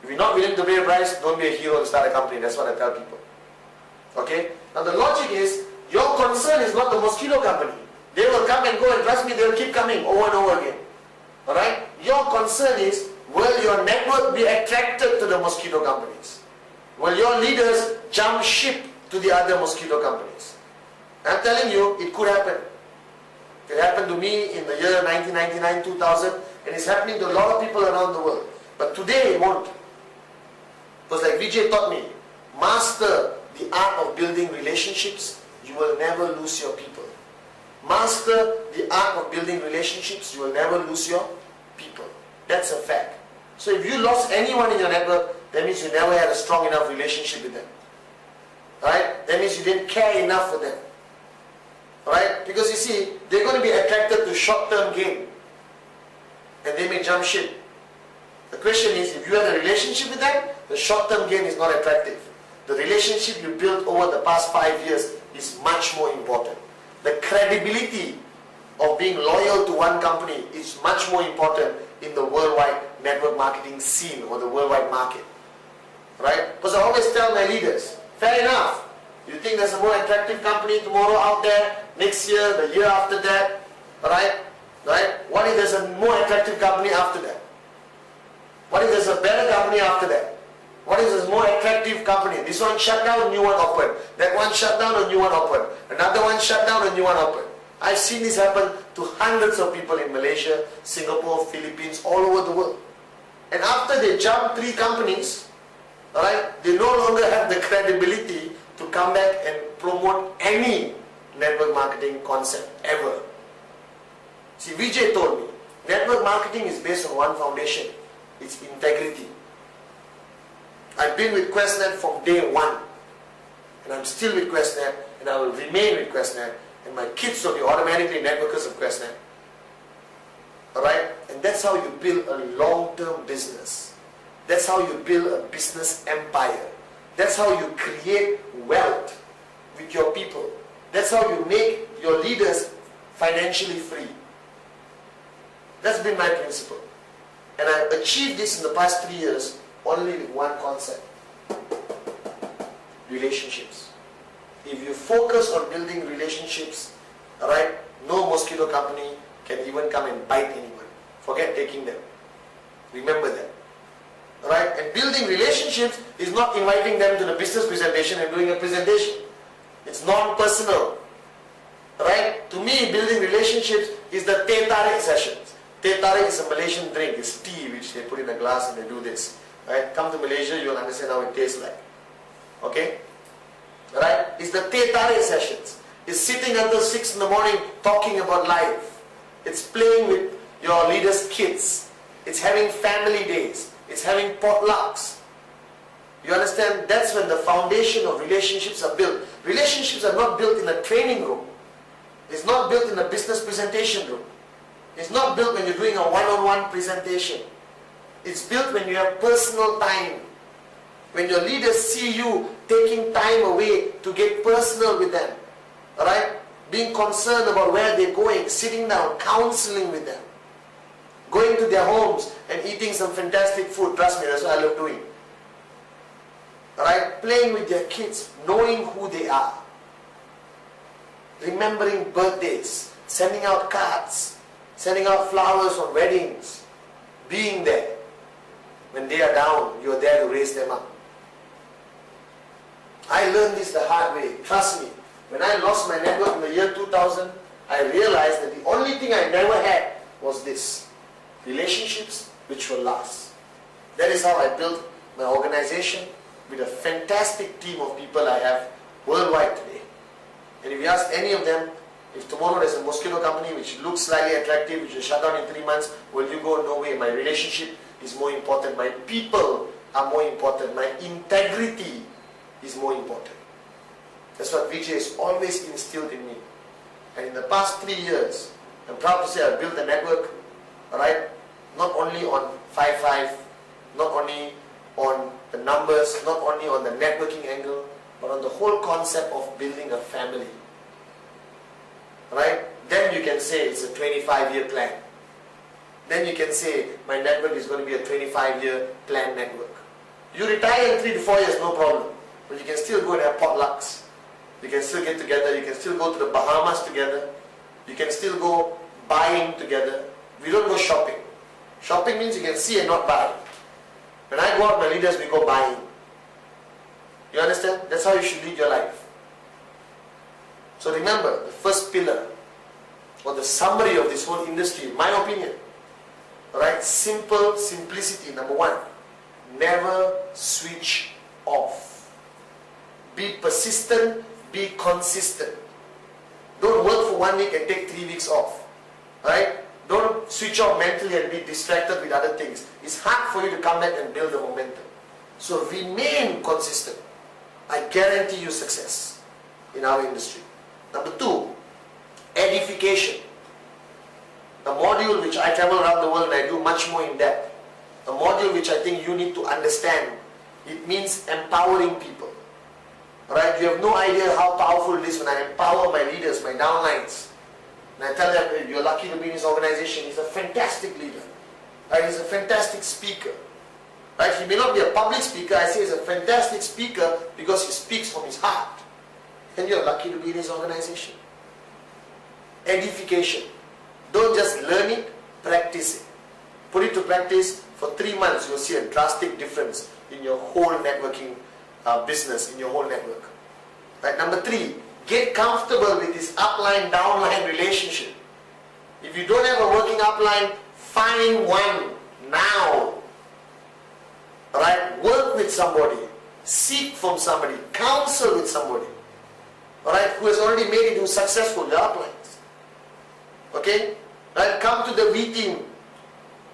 If you're not willing to pay a price, don't be a hero to start a company. That's what I tell people. Okay? Now the logic is, your concern is not the mosquito company. They will come and go, and trust me, they will keep coming over and over again. Alright? Your concern is, will your network be attracted to the mosquito companies? Will your leaders jump ship to the other mosquito companies? I'm telling you, it could happen. It happened to me in the year 1999, 2000, and it's happening to a lot of people around the world. But today it won't. Because like Vijay taught me, master the art of building relationships, you will never lose your people. Master the art of building relationships, you will never lose your people. That's a fact. So if you lost anyone in your network, that means you never had a strong enough relationship with them. Right? That means you didn't care enough for them. Right? Because you see, they're going to be attracted to short-term gain. And they may jump ship. The question is, if you have a relationship with them, the short-term gain is not attractive. The relationship you built over the past 5 years is much more important. The credibility of being loyal to one company is much more important in the worldwide network marketing scene or the worldwide market. Right? Because I always tell my leaders, fair enough, you think there's a more attractive company tomorrow out there, next year, the year after that, right? What if there's a more attractive company after that? What if there's a better company after that? What if there's a more attractive company? This one shut down, new one open. That one shut down, a new one open. Another one shut down, a new one open. I've seen this happen to hundreds of people in Malaysia, Singapore, Philippines, all over the world. And after they jump 3 companies, alright, they no longer have the credibility to come back and promote any network marketing concept ever. See, Vijay told me, network marketing is based on one foundation. It's integrity. I've been with QuestNet from day 1. And I'm still with QuestNet, and I will remain with QuestNet, and my kids will be automatically networkers of QuestNet. Alright? And that's how you build a long-term business. That's how you build a business empire. That's how you create wealth with your people. That's how you make your leaders financially free. That's been my principle. And I've achieved this in the past 3 years only with one concept. Relationships. If you focus on building relationships, alright, no mosquito company can even come and bite anyone. Forget taking them. Remember that. Alright, and building relationships is not inviting them to the business presentation and doing a presentation. It's non-personal. Right? To me, building relationships is the teh tarik sessions. Teh tarik is a Malaysian drink. It's tea which they put in a glass and they do this. Right? Come to Malaysia, you'll understand how it tastes like. Okay? Right? It's the teh tarik sessions. It's sitting until 6 in the morning talking about life. It's playing with your leader's kids. It's having family days. It's having potlucks. You understand? That's when the foundation of relationships are built. Relationships are not built in a training room. It's not built in a business presentation room. It's not built when you're doing a one-on-one presentation. It's built when you have personal time. When your leaders see you taking time away to get personal with them. Alright? Being concerned about where they're going, sitting down, counseling with them. Going to their homes and eating some fantastic food. Trust me, that's what I love doing. Alright? Playing with their kids, knowing who they are. Remembering birthdays, sending out cards, sending out flowers on weddings, being there. When they are down, you're there to raise them up. I learned this the hard way. Trust me. When I lost my network in the year 2000, I realized that the only thing I never had was this. Relationships which will last. That is how I built my organization with a fantastic team of people I have worldwide today. And if you ask any of them, if tomorrow there's a mosquito company which looks slightly attractive, which will shut down in 3 months, will you go? No way. My relationship is more important. My people are more important. My integrity is more important. That's what Vijay has always instilled in me. And in the past 3 years, I'm proud to say I've built a network, alright, not only on 5-5, not only on the numbers, not only on the networking angle, but on the whole concept of building a family. Right? Then you can say it's a 25-year plan. Then you can say my network is going to be a 25-year plan network. You retire in 3 to 4 years, no problem. But you can still go and have potlucks. You can still get together. You can still go to the Bahamas together. You can still go buying together. We don't go shopping. Shopping means you can see and not buy. When I go out with my leaders, we go buying. You understand? That's how you should lead your life. So remember, the first pillar or the summary of this whole industry, in my opinion, alright, simplicity, number 1. Never switch off. Be persistent, be consistent. Don't work for 1 week and take 3 weeks off. Alright? Don't switch off mentally and be distracted with other things. It's hard for you to come back and build the momentum. So remain consistent. I guarantee you success in our industry. Number 2, edification. A module which I travel around the world and I do much more in depth. A module which I think you need to understand. It means empowering people. Alright, you have no idea how powerful it is when I empower my leaders, my downlines. And I tell them, you're lucky to be in his organization. He's a fantastic leader. Right? He's a fantastic speaker. Right? He may not be a public speaker. I say he's a fantastic speaker because he speaks from his heart. And you're lucky to be in his organization. Edification. Don't just learn it, practice it. Put it to practice for 3 months. You'll see a drastic difference in your whole networking business, in your whole network. Right? Number 3, get comfortable with this upline, downline relationship. If you don't have a working upline, find one now. Alright? Work with somebody. Seek from somebody. Counsel with somebody. Alright? Who has already made it, who's successful, your uplines. Okay? Right? Come to the V team.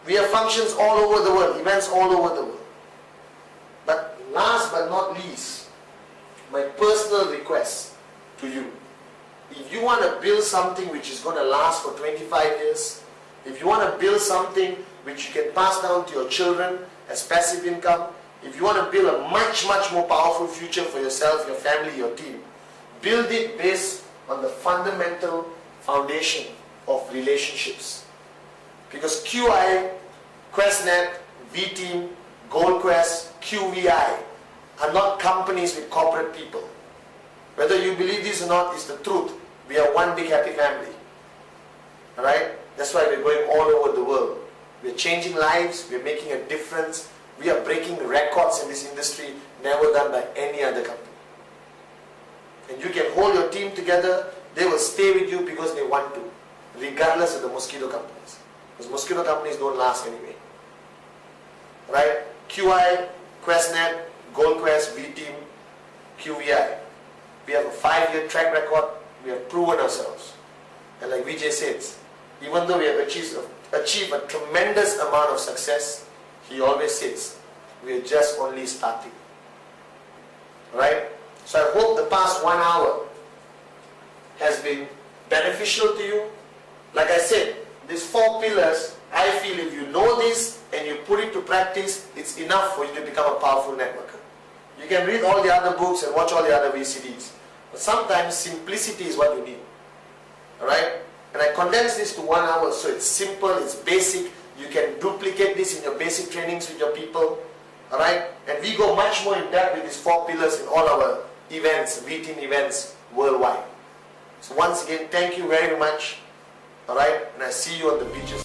We have functions all over the world, events all over the world. But last but not least, my personal request to you. If you want to build something which is going to last for 25 years, if you want to build something which you can pass down to your children as passive income, if you want to build a much more powerful future for yourself, your family, your team, build it based on the fundamental foundation of relationships. Because QI, QuestNet, V-Team, GoldQuest, QVI are not companies with corporate people. Whether you believe this or not is the truth. We are one big happy family. Alright? That's why we're going all over the world. We're changing lives, we're making a difference. We are breaking records in this industry never done by any other company. and you can hold your team together, they will stay with you because they want to, regardless of the mosquito companies. Because mosquito companies don't last anyway. Right? QI, QuestNet, GoldQuest, V-Team, QVI. We have a 5-year track record. We have proven ourselves. And like Vijay says, even though we have achieved a tremendous amount of success, he always says, we are just only starting. Right? So I hope the past 1 hour has been beneficial to you. Like I said, these 4 pillars, I feel if you know this and you put it to practice, it's enough for you to become a powerful networker. You can read all the other books and watch all the other VCDs. But sometimes simplicity is what you need. Alright? And I condense this to 1 hour, so it's simple, it's basic. You can duplicate this in your basic trainings with your people. Alright? And we go much more in depth with these 4 pillars in all our events, V-Team events worldwide. So once again, thank you very much. Alright? And I see you on the beaches.